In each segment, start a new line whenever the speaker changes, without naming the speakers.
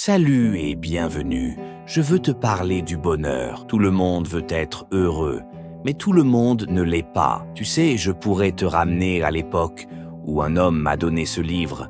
Salut et bienvenue. Je veux te parler du bonheur. Tout le monde veut être heureux, mais tout le monde ne l'est pas. Tu sais, je pourrais te ramener à l'époque où un homme m'a donné ce livre,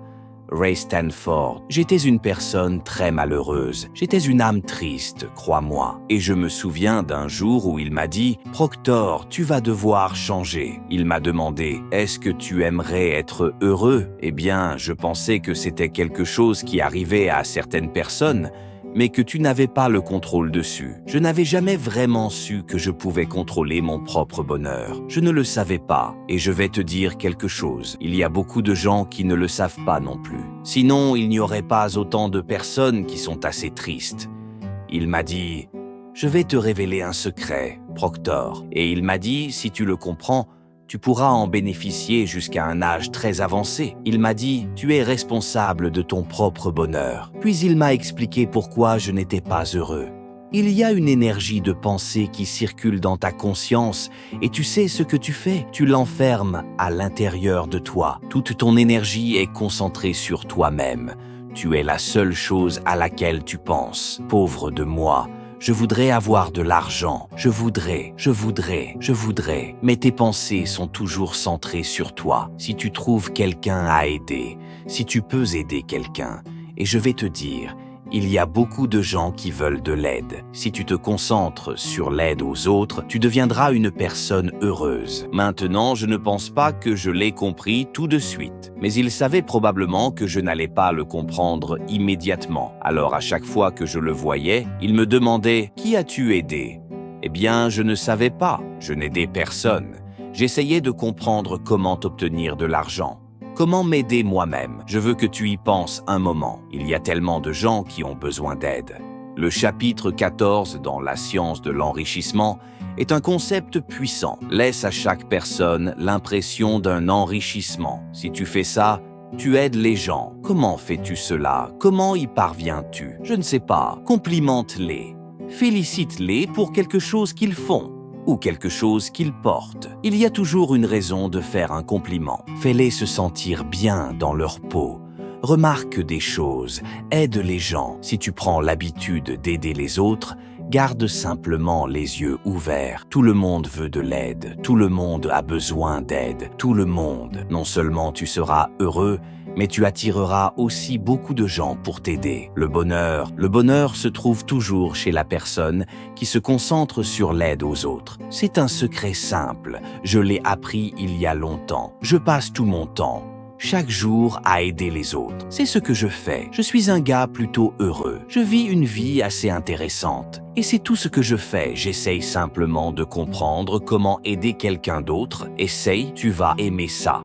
Ray Stanford. J'étais une personne très malheureuse. J'étais une âme triste, crois-moi. Et je me souviens d'un jour où il m'a dit « Proctor, tu vas devoir changer ». Il m'a demandé « Est-ce que tu aimerais être heureux ?» Eh bien, je pensais que c'était quelque chose qui arrivait à certaines personnes, mais que tu n'avais pas le contrôle dessus. Je n'avais jamais vraiment su que je pouvais contrôler mon propre bonheur. Je ne le savais pas, et je vais te dire quelque chose. Il y a beaucoup de gens qui ne le savent pas non plus. Sinon, il n'y aurait pas autant de personnes qui sont assez tristes. Il m'a dit « Je vais te révéler un secret, Proctor. » Et il m'a dit « Si tu le comprends, tu pourras en bénéficier jusqu'à un âge très avancé. » Il m'a dit « Tu es responsable de ton propre bonheur. » Puis il m'a expliqué pourquoi je n'étais pas heureux. Il y a une énergie de pensée qui circule dans ta conscience et tu sais ce que tu fais. Tu l'enfermes à l'intérieur de toi. Toute ton énergie est concentrée sur toi-même. Tu es la seule chose à laquelle tu penses. Pauvre de moi. Je voudrais avoir de l'argent, je voudrais, mais tes pensées sont toujours centrées sur toi. Si tu trouves quelqu'un à aider, si tu peux aider quelqu'un, et je vais te dire, il y a beaucoup de gens qui veulent de l'aide. Si tu te concentres sur l'aide aux autres, tu deviendras une personne heureuse. Maintenant, je ne pense pas que je l'ai compris tout de suite. Mais il savait probablement que je n'allais pas le comprendre immédiatement. Alors à chaque fois que je le voyais, il me demandait « Qui as-tu aidé ?» Eh bien, je ne savais pas. Je n'aidais personne. J'essayais de comprendre comment obtenir de l'argent. Comment m'aider moi-même? Je veux que tu y penses un moment. Il y a tellement de gens qui ont besoin d'aide. Le chapitre 14 dans la science de l'enrichissement est un concept puissant. Laisse à chaque personne l'impression d'un enrichissement. Si tu fais ça, tu aides les gens. Comment fais-tu cela? Comment y parviens-tu? Je ne sais pas. Complimente-les. Félicite-les pour quelque chose qu'ils font ou quelque chose qu'ils portent. Il y a toujours une raison de faire un compliment. Fais-les se sentir bien dans leur peau. Remarque des choses, aide les gens. Si tu prends l'habitude d'aider les autres, garde simplement les yeux ouverts. Tout le monde veut de l'aide, tout le monde a besoin d'aide, tout le monde. Non seulement tu seras heureux, mais tu attireras aussi beaucoup de gens pour t'aider. Le bonheur se trouve toujours chez la personne qui se concentre sur l'aide aux autres. C'est un secret simple, je l'ai appris il y a longtemps. Je passe tout mon temps, chaque jour, à aider les autres. C'est ce que je fais. Je suis un gars plutôt heureux. Je vis une vie assez intéressante. Et c'est tout ce que je fais. J'essaye simplement de comprendre comment aider quelqu'un d'autre. Essaye, tu vas aimer ça.